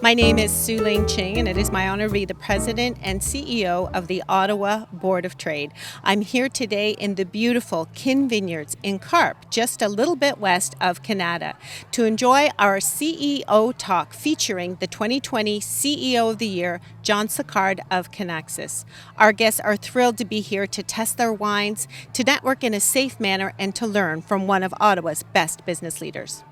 My name is Su-Ling Ching, and it is my honor to be the President and CEO of the Ottawa Board of Trade. I'm here today in the beautiful Kin Vineyards in Carp, just a little bit west of Canada, to enjoy our CEO talk featuring the 2020 CEO of the Year, John Sicard of Kinaxis. Our guests are thrilled to be here to test their wines, to network in a safe manner, and to learn from one of Ottawa's best business leaders.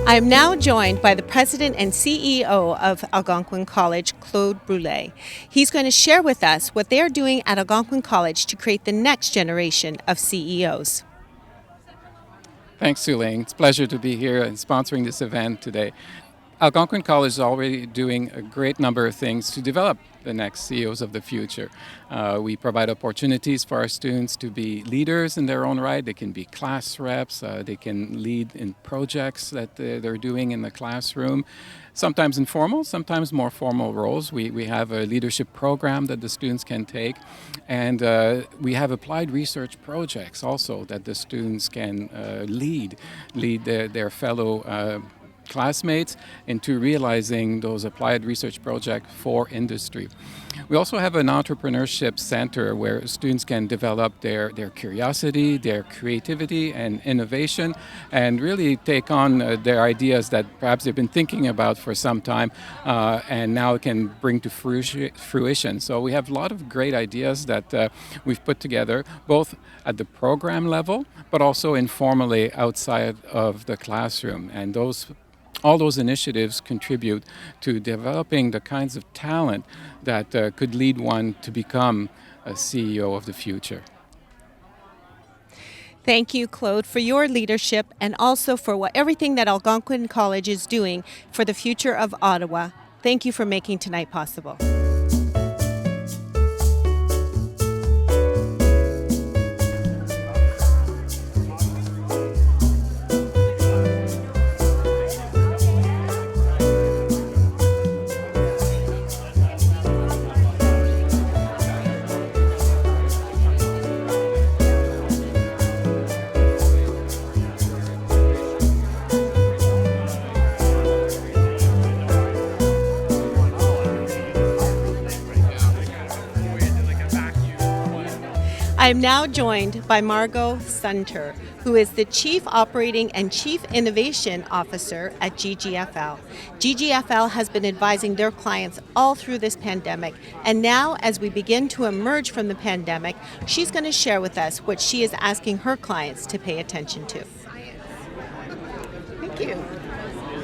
I am now joined by the President and CEO of Algonquin College, Claude Brulé. He's going to share with us what they are doing at Algonquin College to create the next generation of CEOs. Thanks, Su-Ling. It's a pleasure to be here and sponsoring this event today. Algonquin College is already doing a great number of things to develop the next CEOs of the future. We provide opportunities for our students to be leaders in their own right. They can be class reps. They can lead in projects that they're doing in the classroom. Sometimes informal, sometimes more formal roles. We have a leadership program that the students can take. And we have applied research projects also that the students can lead their fellow classmates into realizing those applied research projects for industry. We also have an entrepreneurship center where students can develop their curiosity, their creativity and innovation, and really take on their ideas that perhaps they've been thinking about for some time and now can bring to fruition. So we have a lot of great ideas that we've put together, both at the program level, but also informally outside of the classroom. And all those initiatives contribute to developing the kinds of talent that could lead one to become a CEO of the future. Thank you, Claude, for your leadership and also for everything that Algonquin College is doing for the future of Ottawa. Thank you for making tonight possible. I am now joined by Margot Sunter, who is the Chief Operating and Chief Innovation Officer at GGFL. GGFL has been advising their clients all through this pandemic, and now as we begin to emerge from the pandemic, she's going to share with us what she is asking her clients to pay attention to. Thank you.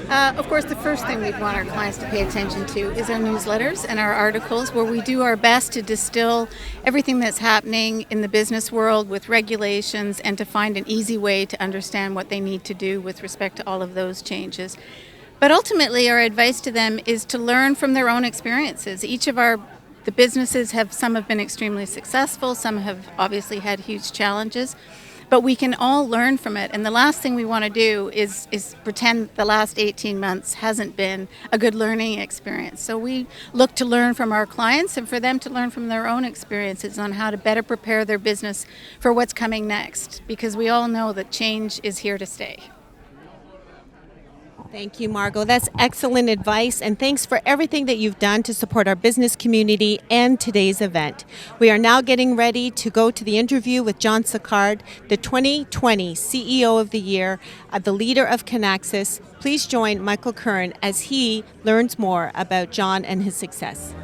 Of course, the first thing we'd want our clients to pay attention to is our newsletters and our articles, where we do our best to distill everything that's happening in the business world with regulations and to find an easy way to understand what they need to do with respect to all of those changes. But ultimately, our advice to them is to learn from their own experiences. Each of the businesses some have been extremely successful, some have obviously had huge challenges. But we can all learn from it. And the last thing we want to do is pretend the last 18 months hasn't been a good learning experience. So we look to learn from our clients and for them to learn from their own experiences on how to better prepare their business for what's coming next. Because we all know that change is here to stay. Thank you, Margot. That's excellent advice, and thanks for everything that you've done to support our business community and today's event. We are now getting ready to go to the interview with John Sicard, the 2020 CEO of the Year, the leader of Kinaxis. Please join Michael Curran as he learns more about John and his success.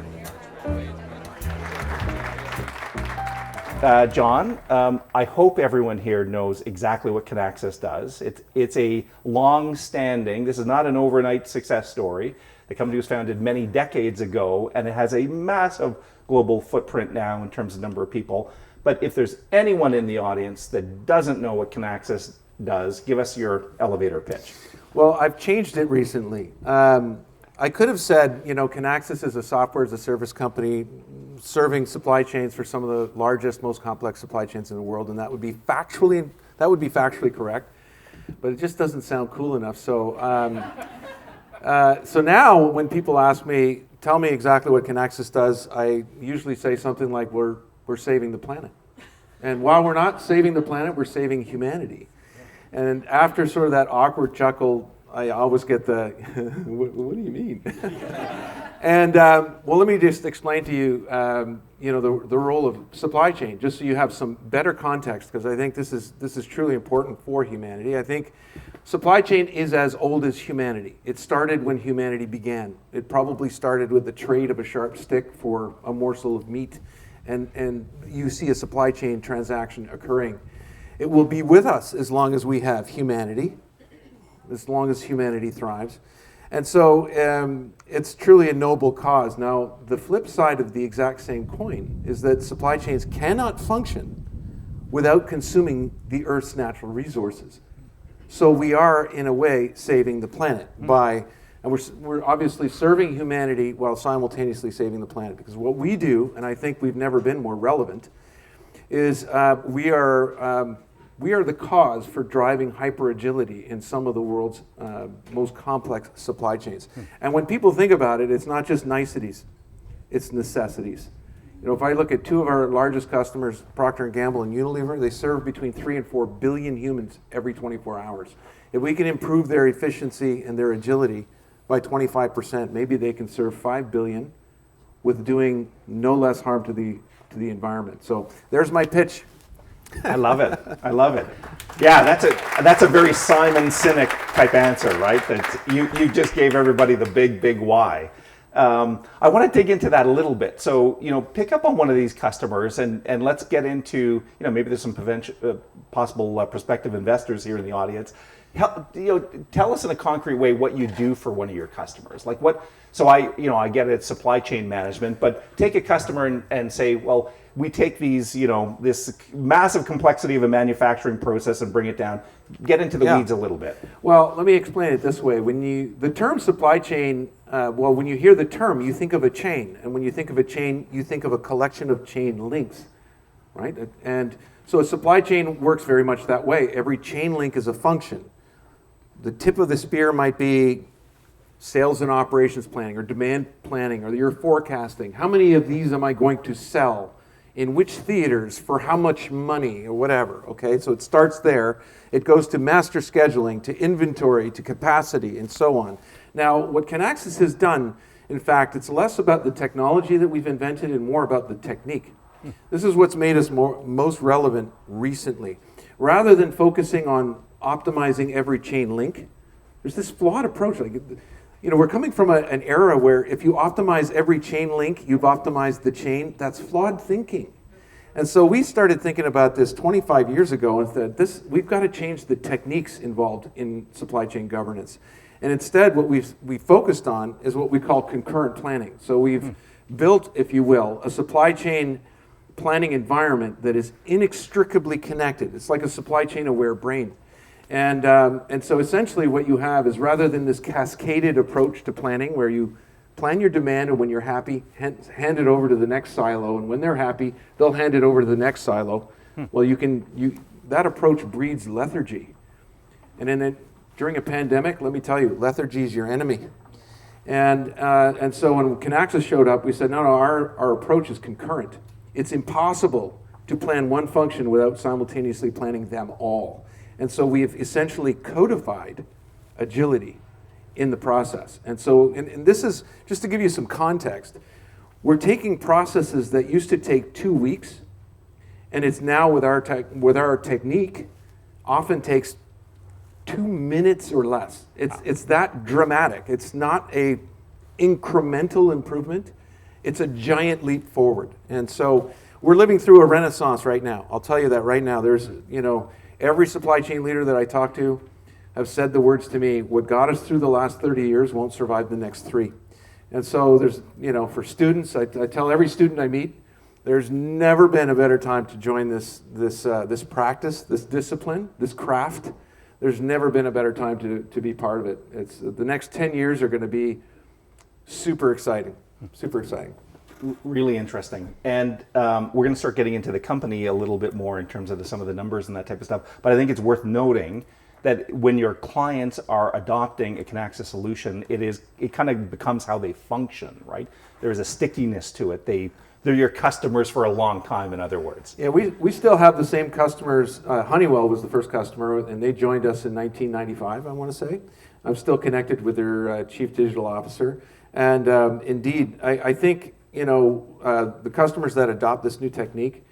John, I hope everyone here knows exactly what Kinaxis does. It's a long-standing, this is not an overnight success story. The company was founded many decades ago, and it has a massive global footprint now in terms of number of people. But if there's anyone in the audience that doesn't know what Kinaxis does, give us your elevator pitch. Well, I've changed it recently. I could have said, Kinaxis is a software as a service company serving supply chains for some of the largest, most complex supply chains in the world, and that would be factually correct. But it just doesn't sound cool enough. So, so now when people ask me, tell me exactly what Kinaxis does, I usually say something like, we're saving the planet. And while we're not saving the planet, we're saving humanity. And after sort of that awkward chuckle, I always get the, what do you mean? And well, let me just explain to you, the role of supply chain, just so you have some better context, because I think this is truly important for humanity. I think supply chain is as old as humanity. It started when humanity began. It probably started with the trade of a sharp stick for a morsel of meat, and you see a supply chain transaction occurring. It will be with us as long as we have humanity, as long as humanity thrives. And so it's truly a noble cause. Now, the flip side of the exact same coin is that supply chains cannot function without consuming the Earth's natural resources. So we are, in a way, saving the planet by, and we're obviously serving humanity while simultaneously saving the planet. Because what we do, and I think we've never been more relevant, is we are the cause for driving hyper-agility in some of the world's most complex supply chains. And when people think about it, it's not just niceties, it's necessities. If I look at two of our largest customers, Procter & Gamble and Unilever, they serve between 3 and 4 billion humans every 24 hours. If we can improve their efficiency and their agility by 25%, maybe they can serve 5 billion with doing no less harm to the environment. So there's my pitch. I love it. I love it. Yeah, that's a very Simon Sinek type answer, right? That you just gave everybody the big why. I want to dig into that a little bit. So, pick up on one of these customers and let's get into, maybe there's some possible prospective investors here in the audience. Tell us in a concrete way what you do for one of your customers. Like what? So I get it, supply chain management, but take a customer and say, well, we take these, this massive complexity of a manufacturing process and bring it down. Get into the weeds a little bit. Well, let me explain it this way. The term supply chain, when you hear the term, you think of a chain. And when you think of a chain, you think of a collection of chain links, right? And so a supply chain works very much that way. Every chain link is a function. The tip of the spear might be sales and operations planning or demand planning or your forecasting. How many of these am I going to sell? In which theaters, for how much money, or whatever, okay? So it starts there. It goes to master scheduling, to inventory, to capacity, and so on. Now, what Kinaxis has done, in fact, it's less about the technology that we've invented and more about the technique. This is what's made us most relevant recently. Rather than focusing on optimizing every chain link, there's this flawed approach. We're coming from an era where if you optimize every chain link, you've optimized the chain. That's flawed thinking. And so we started thinking about this 25 years ago and said, we've got to change the techniques involved in supply chain governance. And instead, what we focused on is what we call concurrent planning. So we've built, if you will, a supply chain planning environment that is inextricably connected. It's like a supply chain aware brain. And so essentially what you have is, rather than this cascaded approach to planning where you plan your demand and when you're happy, hand it over to the next silo, and when they're happy, they'll hand it over to the next silo. Well, that approach breeds lethargy. And during a pandemic, let me tell you, lethargy is your enemy. And so when Kinaxis showed up, we said, no, our approach is concurrent. It's impossible to plan one function without simultaneously planning them all. And so we've essentially codified agility in the process. And so, and this is, just to give you some context, we're taking processes that used to take 2 weeks, and it's now with our technique, often takes 2 minutes or less. It's that dramatic. It's not a incremental improvement. It's a giant leap forward. And so we're living through a renaissance right now. I'll tell you that right now. There's, every supply chain leader that I talk to have said the words to me, what got us through the last 30 years won't survive the next 3. And so there's, for students, I tell every student I meet, there's never been a better time to join this practice, this discipline, this craft. There's never been a better time to be part of it. The next 10 years are going to be super exciting, super exciting. Really interesting. And we're going to start getting into the company a little bit more in terms of some of the numbers and that type of stuff. But I think it's worth noting that when your clients are adopting a Kinaxis solution, it kind of becomes how they function, right? There's a stickiness to it. They're your customers for a long time, in other words. Yeah, we still have the same customers. Honeywell was the first customer, and they joined us in 1995, I want to say. I'm still connected with their chief digital officer. And indeed, I think, the customers that adopt this new technique,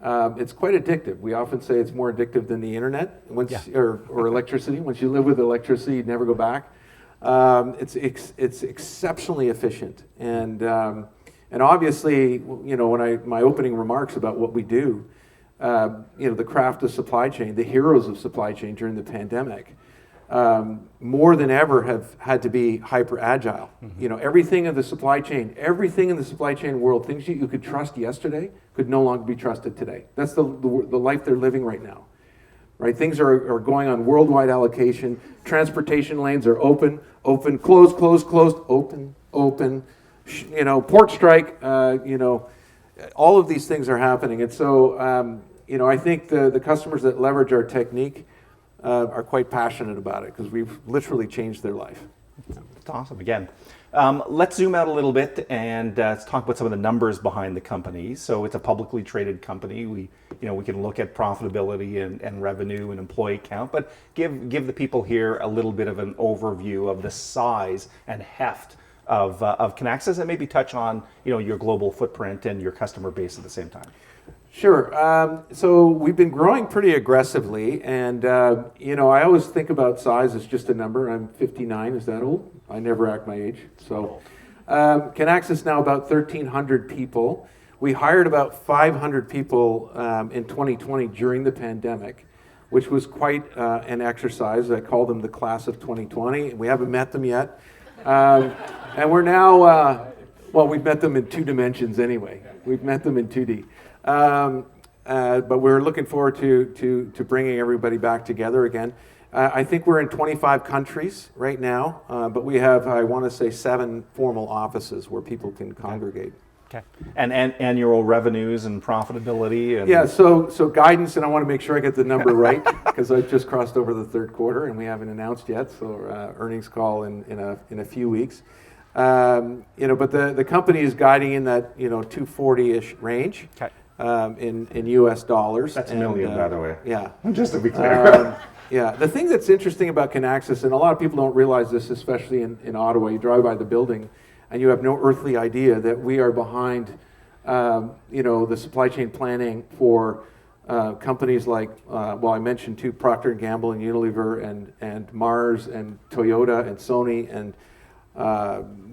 it's quite addictive. We often say it's more addictive than the internet or electricity. Once you live with electricity, you never go back. It's exceptionally efficient. And obviously, when my opening remarks about what we do, the craft of supply chain, the heroes of supply chain during the pandemic, more than ever have had to be hyper agile. Everything in the supply chain world, things you could trust yesterday could no longer be trusted today. That's the life they're living right now. Right? Things are going on worldwide allocation. Transportation lanes are open, closed, open. Port strike. All of these things are happening, and so I think the customers that leverage our technique are quite passionate about it because we've literally changed their life. It's awesome. Again, let's zoom out a little bit and let's talk about some of the numbers behind the company. So it's a publicly traded company. We can look at profitability and revenue and employee count, but give the people here a little bit of an overview of the size and heft of Kinaxis, and maybe touch on your global footprint and your customer base at the same time. Sure. So we've been growing pretty aggressively, and I always think about size as just a number. I'm 59. Is that old? I never act my age. So Kinaxis now about 1,300 people. We hired about 500 people in 2020 during the pandemic, which was quite an exercise. I call them the class of 2020. We haven't met them yet. And we're now, we've met them in 2 dimensions anyway. We've met them in 2D. But we're looking forward to bringing everybody back together again. I think we're in 25 countries right now, but we have, I want to say, 7 formal offices where people can congregate. Okay. And annual revenues and profitability? Yeah, so guidance, and I want to make sure I get the number right, because I've just crossed over the third quarter and we haven't announced yet, so earnings call in a few weeks. But the company is guiding in that 240-ish range. Okay. In US dollars. That's a million, by the way. Yeah. Just to be clear. Yeah. The thing that's interesting about Kinaxis, and a lot of people don't realize this, especially in Ottawa, you drive by the building and you have no earthly idea that we are behind, the supply chain planning for companies like, I mentioned 2, Procter & Gamble and Unilever and Mars and Toyota and Sony and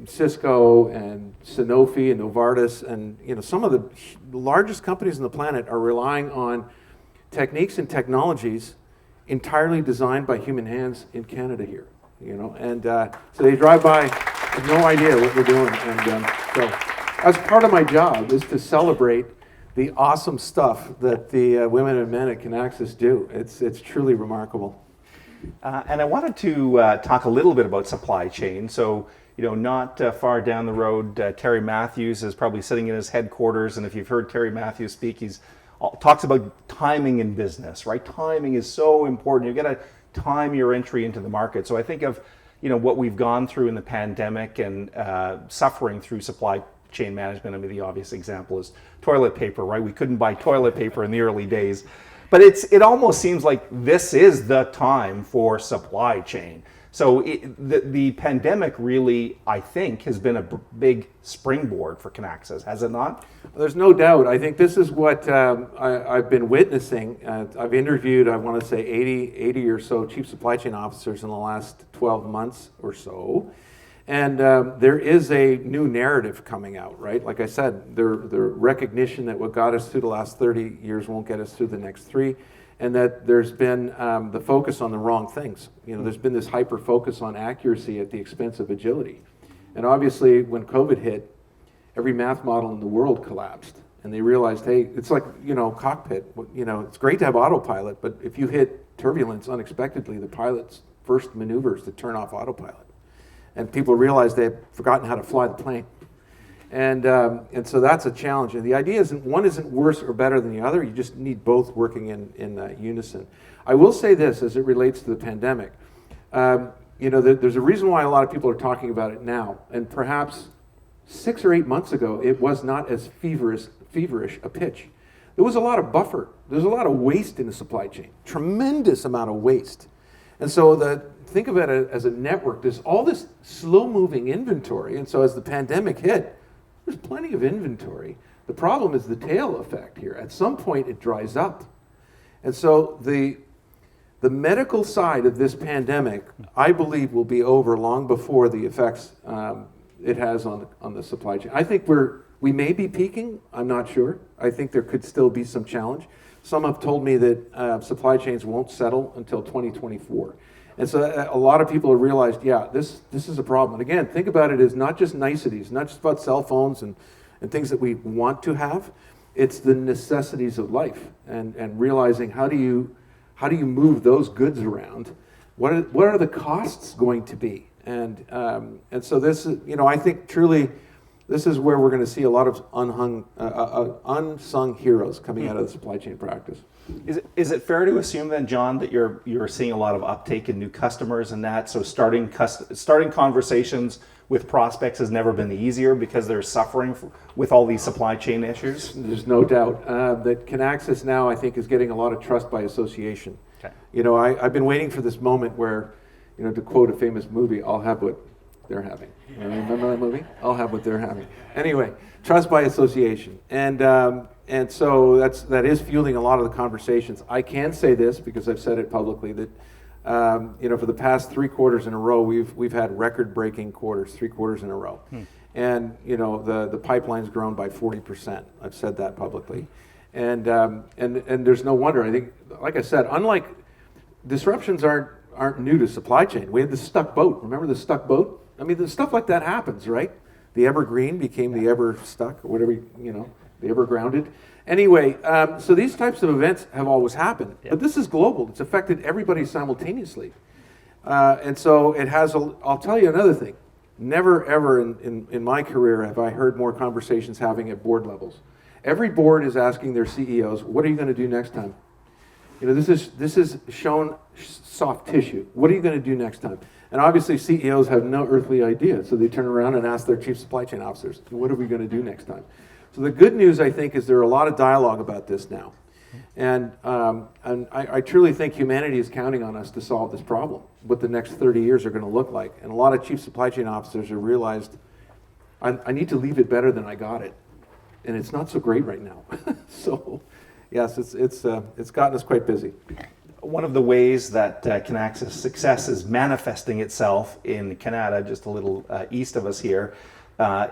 Cisco and Sanofi and Novartis, and some of the largest companies on the planet are relying on techniques and technologies entirely designed by human hands in Canada here. And so they drive by with no idea what we're doing. And so as part of my job is to celebrate the awesome stuff that the women and men at Kinaxis do. It's truly remarkable. And I wanted to talk a little bit about supply chain. So, not far down the road, Terry Matthews is probably sitting in his headquarters. And if you've heard Terry Matthews speak, he talks about timing in business, right? Timing is so important. You've got to time your entry into the market. So I think of, what we've gone through in the pandemic and suffering through supply chain management. I mean, the obvious example is toilet paper, right? We couldn't buy toilet paper in the early days. But it almost seems like this is the time for supply chain. So the pandemic really, I think, has been a big springboard for Kinaxis, has it not? There's no doubt. I think this is what I've been witnessing. I've interviewed, I want to say, 80 or so chief supply chain officers in the last 12 months or so. And there is a new narrative coming out, right? Like I said, the recognition that what got us through the last 30 years won't get us through the next 3, and that there's been the focus on the wrong things. There's been this hyper focus on accuracy at the expense of agility. And obviously, when COVID hit, every math model in the world collapsed, and they realized, hey, it's like cockpit. It's great to have autopilot, but if you hit turbulence unexpectedly, the pilot's first maneuver is to turn off autopilot. and people realize they've forgotten how to fly the plane. And so that's a challenge. And the idea isn't one isn't worse or better than the other. You just need both working in unison. I will say this as it relates to the pandemic. There's a reason why a lot of people are talking about it now. And perhaps 6 or 8 months ago, it was not as feverish a pitch. There was a lot of buffer. There's a lot of waste in the supply chain. Tremendous amount of waste. And so think of it as a network. There's all this slow-moving inventory. And so as the pandemic hit, there's plenty of inventory. The problem is the tail effect here. At some point, it dries up. And so the medical side of this pandemic, I believe, will be over long before the effects it has on the supply chain. I think we may be peaking. I'm not sure. I think there could still be some challenge. Some have told me that supply chains won't settle until 2024. And so a lot of people have realized, yeah, this is a problem. And again, think about it as not just niceties, not just about cell phones and things that we want to have. It's the necessities of life and realizing how do you move those goods around? What are the costs going to be? And so this is, I think truly this is where we're going to see a lot of unsung heroes coming out of the supply chain practice. Is it fair to assume then, John, that you're seeing a lot of uptake in new customers and that? So starting conversations with prospects has never been easier because they're suffering with all these supply chain issues? There's no doubt that Kinaxis now, I think, is getting a lot of trust by association. Okay. I've been waiting for this moment where, to quote a famous movie, I'll have what they're having. Remember that movie? I'll have what they're having. Anyway, trust by association. And so that is fueling a lot of the conversations. I can say this because I've said it publicly that for the past 3 quarters in a row, we've had record-breaking quarters, 3 quarters in a row. And the pipeline's grown by 40%. I've said that publicly, and there's no wonder. I think, like I said, unlike disruptions aren't new to supply chain. We had the stuck boat. Remember the stuck boat? I mean, the stuff like that happens, right? The evergreen became the ever stuck, or whatever, the ever grounded. Anyway, so these types of events have always happened, but this is global. It's affected everybody simultaneously. And so it has, I'll tell you another thing. Never ever in my career have I heard more conversations having at board levels. Every board is asking their CEOs, what are you going to do next time? This is shown soft tissue. What are you going to do next time? And obviously CEOs have no earthly idea, so they turn around and ask their chief supply chain officers, what are we going to do next time? So the good news, I think, is there are a lot of dialogue about this now. And I truly think humanity is counting on us to solve this problem, what the next 30 years are going to look like. And a lot of chief supply chain officers have realized, I need to leave it better than I got it. And it's not so great right now. So, yes, it's gotten us quite busy. One of the ways that Kinaxis' success is manifesting itself in Canada, just a little east of us here,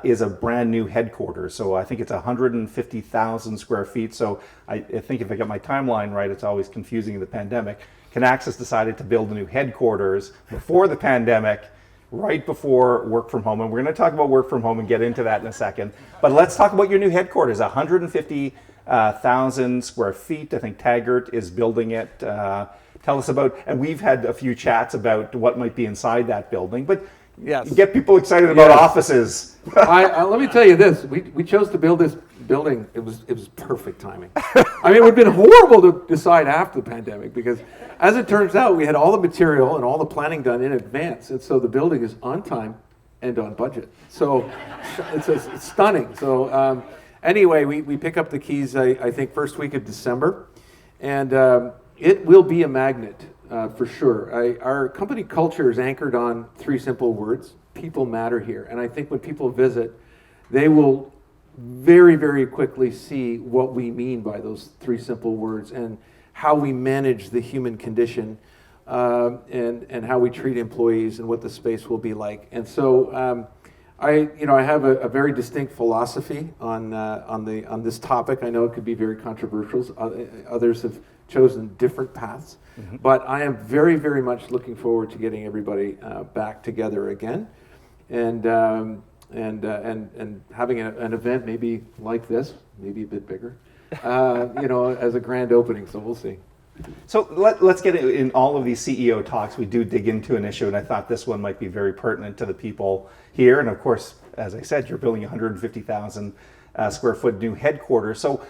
is a brand new headquarters. So I think it's 150,000 square feet. So I think if I get my timeline right, it's always confusing in the pandemic. Kinaxis decided to build a new headquarters before the pandemic, right before work from home. And we're going to talk about work from home and get into that in a second. But let's talk about your new headquarters, 150,000 square feet. I think Taggart is building it. Tell us about, and we've had a few chats about what might be inside that building. But yes, get people excited about offices. Let me tell you this: we chose to build this building. It was perfect timing. I mean, it would have been horrible to decide after the pandemic because, as it turns out, we had all the material and all the planning done in advance, and so the building is on time and on budget. So it's stunning. So anyway, we pick up the keys. I think first week of December, and it will be a magnet. For sure. Our company culture is anchored on 3 simple words. People matter here. And I think when people visit, they will very, very quickly see what we mean by those 3 simple words and how we manage the human condition and how we treat employees and what the space will be like. And so I have a very distinct philosophy on this topic. I know it could be very controversial. Others have chosen different paths. Mm-hmm. But I am very, very much looking forward to getting everybody back together again, and having an event maybe like this, maybe a bit bigger, as a grand opening. So we'll see. So let's get in all of these CEO talks. We do dig into an issue, and I thought this one might be very pertinent to the people here. And of course, as I said, you're building 150,000 square foot new headquarters. So,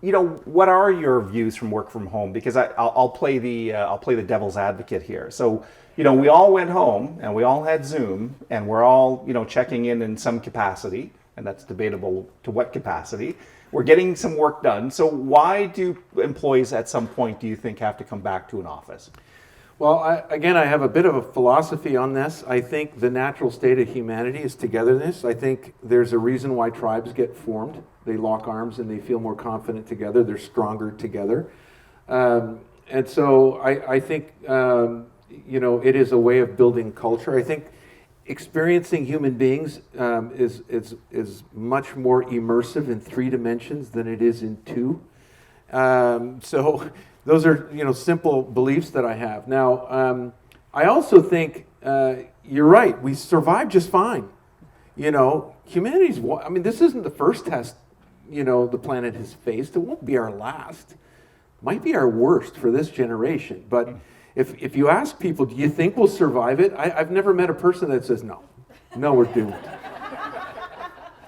what are your views from work from home? Because I'll play the devil's advocate here. So, we all went home and we all had Zoom, and we're all checking in some capacity, and that's debatable to what capacity. We're getting some work done. So why do employees at some point, do you think, have to come back to an office? Well, I have a bit of a philosophy on this. I think the natural state of humanity is togetherness. I think there's a reason why tribes get formed. They lock arms and they feel more confident together. They're stronger together. And so I think, it is a way of building culture. I think experiencing human beings is much more immersive in 3 dimensions than it is in 2. So those are simple beliefs that I have. Now, I also think you're right. We survived just fine. Humanity's. This isn't the first test the planet has faced. It won't be our last. Might be our worst for this generation, but. If you ask people, do you think we'll survive it? I've never met a person that says, no, we're doomed.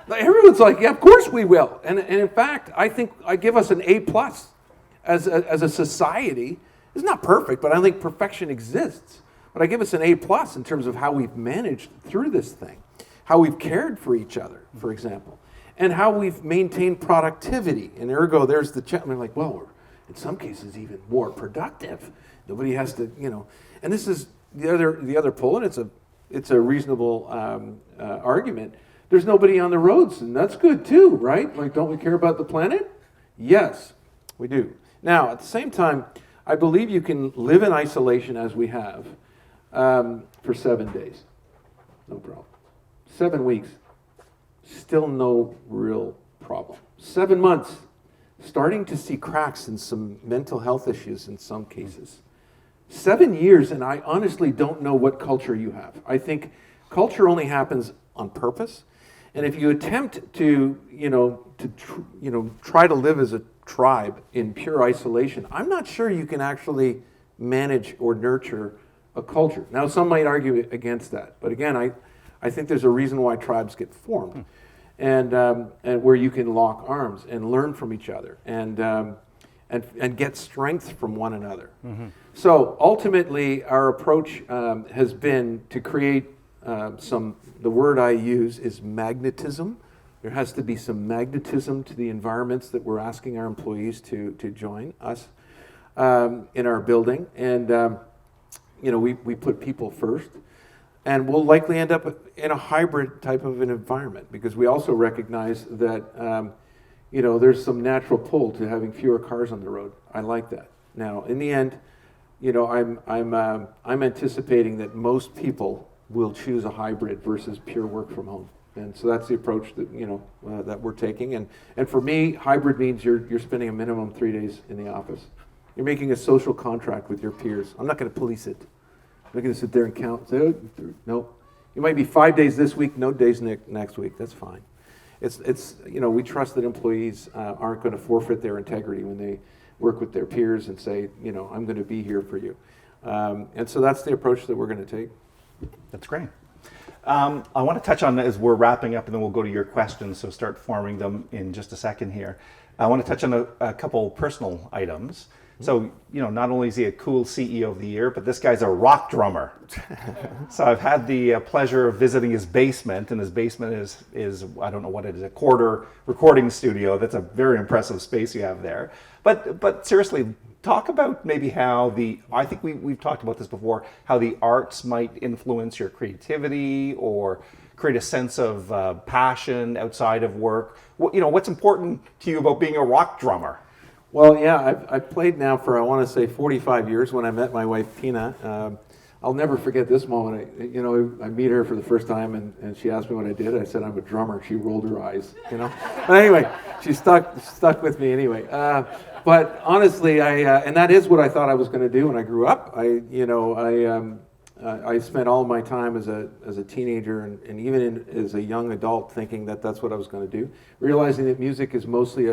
Everyone's like, yeah, of course we will. And in fact, I think I give us an A+ as a society. It's not perfect, but I think perfection exists. But I give us an A+ in terms of how we've managed through this thing, how we've cared for each other, for example, and how we've maintained productivity. And ergo, there's the chat. Like, well, we're in some cases even more productive. Nobody has to, and this is the other pull, and it's a reasonable argument. There's nobody on the roads, and that's good too, right? Like, don't we care about the planet? Yes, we do. Now, at the same time, I believe you can live in isolation as we have for 7 days, no problem. 7 weeks, still no real problem. 7 months, starting to see cracks in some mental health issues in some cases. 7 years, and I honestly don't know what culture you have. I think culture only happens on purpose, and if you attempt to, try to live as a tribe in pure isolation, I'm not sure you can actually manage or nurture a culture. Now, some might argue against that, but again, I think there's a reason why tribes get formed, and where you can lock arms and learn from each other, and get strength from one another. Mm-hmm. So ultimately, our approach has been to create the word I use is magnetism. There has to be some magnetism to the environments that we're asking our employees to join us in our building. And, we put people first. And we'll likely end up in a hybrid type of an environment, because we also recognize that there's some natural pull to having fewer cars on the road. I like that. Now, in the end, I'm anticipating that most people will choose a hybrid versus pure work from home, and so that's the approach that that we're taking. And for me, hybrid means you're spending a minimum 3 days in the office. You're making a social contract with your peers. I'm not going to police it. I'm not going to sit there and count. Say, no, you might be 5 days this week, no days next week. That's fine. It's we trust that employees aren't going to forfeit their integrity when they work with their peers and say, I'm going to be here for you. And so that's the approach that we're going to take. That's great. I want to touch on, as we're wrapping up, and then we'll go to your questions, so start forming them in just a second here. I want to touch on a couple personal items. So, not only is he a cool CEO of the year, but this guy's a rock drummer. So I've had the pleasure of visiting his basement, and his basement is I don't know what it is, a quarter recording studio. That's a very impressive space you have there. But seriously, talk about maybe how I think we've talked about this before, how the arts might influence your creativity or create a sense of passion outside of work. What's important to you about being a rock drummer? Well, yeah, I've played now for, I want to say, 45 years. When I met my wife, Tina, I'll never forget this moment. I meet her for the first time, and she asked me what I did. I said, I'm a drummer. She rolled her eyes, But anyway, she stuck with me anyway. But honestly, and that is what I thought I was going to do when I grew up. I spent all my time as a teenager and even as a young adult thinking that that's what I was going to do, realizing that music is mostly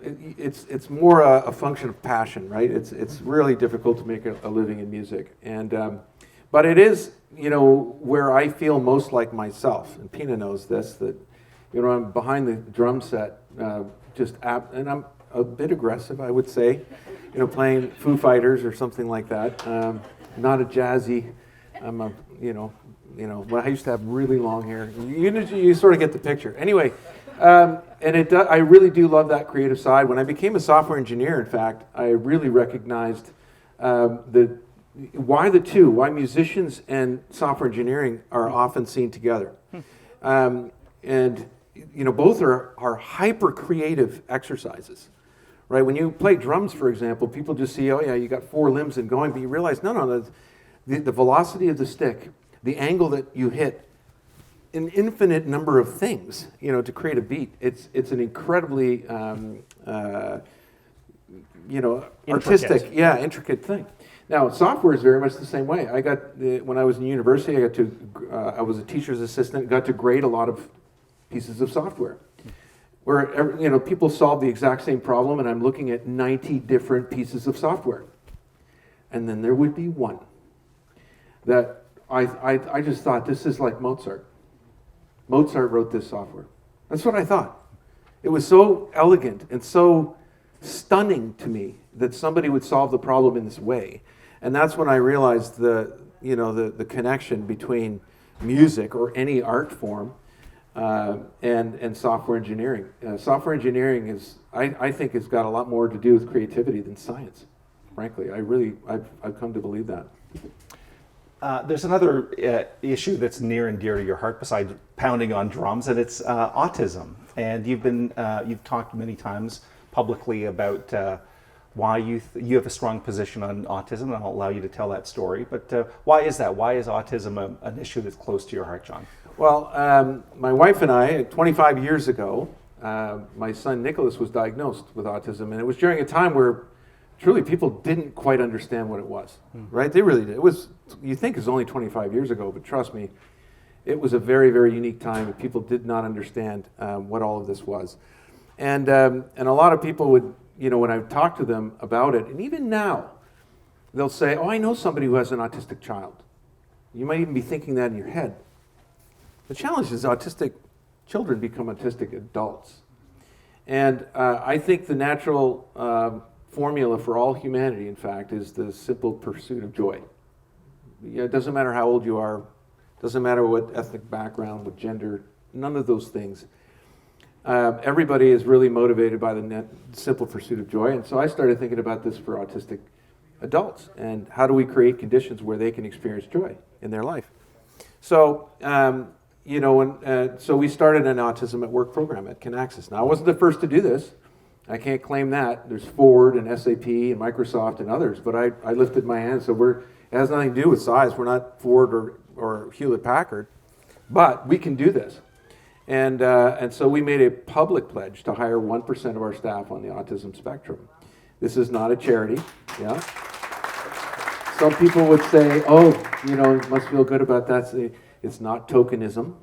it's more a function of passion, right? It's really difficult to make a living in music, and but it is, you know, where I feel most like myself. And Pina knows this, that, you know, I'm behind the drum set, and I'm a bit aggressive, I would say, you know, playing Foo Fighters or something like that. Not a jazzy. I'm a, you know, when I used to have really long hair. You sort of get the picture. Anyway, and I really do love that creative side. When I became a software engineer, in fact, I really recognized why musicians and software engineering are often seen together. And, you know, both are hyper creative exercises, right? When you play drums, for example, people just see, oh yeah, you got 4 limbs and going, but you realize, no, the velocity of the stick, the angle that you hit, an infinite number of things, you know, to create a beat. It's an incredibly, you know, artistic, intricate thing. Now, software is very much the same way. When I was in university, I was a teacher's assistant, got to grade a lot of pieces of software, where, you know, people solve the exact same problem, and I'm looking at 90 different pieces of software, and then there would be one that I just thought, this is like Mozart. Mozart wrote this software. That's what I thought. It was so elegant and so stunning to me that somebody would solve the problem in this way. And that's when I realized the connection between music or any art form and software engineering. Software engineering I think, has got a lot more to do with creativity than science. Frankly, I've come to believe that. There's another issue that's near and dear to your heart besides pounding on drums, and it's autism. And you've talked many times publicly about why you have a strong position on autism, and I'll allow you to tell that story. But why is that? Why is autism an issue that's close to your heart, John? Well, my wife and I, 25 years ago, my son Nicholas was diagnosed with autism, and it was during a time where truly people didn't quite understand what it was, right? They really did. You think it's only 25 years ago, but trust me, it was a very, very unique time, and people did not understand what all of this was. And a lot of people would, you know, when I talk to them about it, and even now, they'll say, oh, I know somebody who has an autistic child. You might even be thinking that in your head. The challenge is autistic children become autistic adults. And I think the natural formula for all humanity, in fact, is the simple pursuit of joy. It doesn't matter how old you are, doesn't matter what ethnic background, what gender, none of those things. Everybody is really motivated by the simple pursuit of joy. And so I started thinking about this for autistic adults, and how do we create conditions where they can experience joy in their life. So, you know, so we started an Autism at Work program at Kinaxis. Now, I wasn't the first to do this. I can't claim that. There's Ford and SAP and Microsoft and others, but I lifted my hand. So it has nothing to do with size. We're not Ford or Hewlett Packard, but we can do this. And so we made a public pledge to hire 1% of our staff on the autism spectrum. This is not a charity. Yeah. Some people would say, oh, you know, you must feel good about that. It's not tokenism.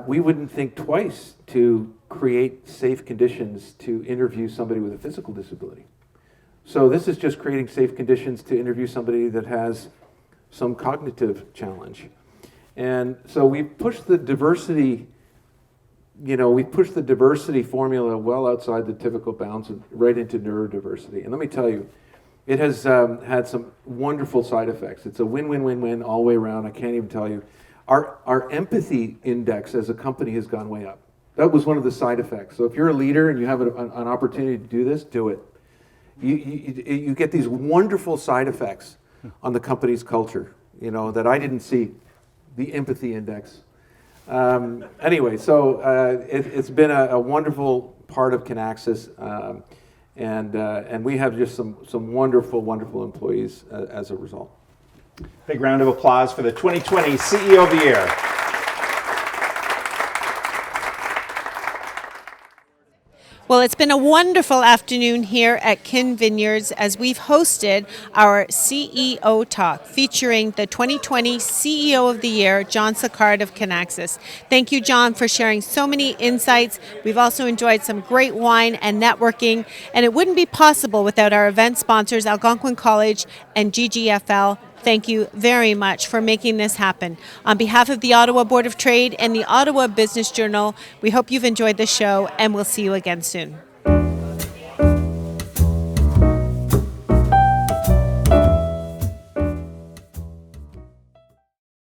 We wouldn't think twice to create safe conditions to interview somebody with a physical disability. So this is just creating safe conditions to interview somebody that has some cognitive challenge. And so we pushed the diversity, you know, we pushed the diversity formula well outside the typical bounds and right into neurodiversity. And let me tell you, it has had some wonderful side effects. It's a win-win-win-win all the way around. I can't even tell you. Our empathy index as a company has gone way up. That was one of the side effects. So if you're a leader and you have an opportunity to do this, do it. You get these wonderful side effects on the company's culture, you know, that I didn't see. The empathy index. Anyway, so it's been a wonderful part of Kinaxis, and we have just some wonderful, wonderful employees as a result. Big round of applause for the 2020 CEO of the Year. Well, it's been a wonderful afternoon here at Kin Vineyards as we've hosted our CEO Talk featuring the 2020 CEO of the Year, John Sicard of Kinaxis. Thank you, John, for sharing so many insights. We've also enjoyed some great wine and networking, and it wouldn't be possible without our event sponsors, Algonquin College and GGFL. Thank you very much for making this happen. On behalf of the Ottawa Board of Trade and the Ottawa Business Journal, we hope you've enjoyed the show, and we'll see you again soon.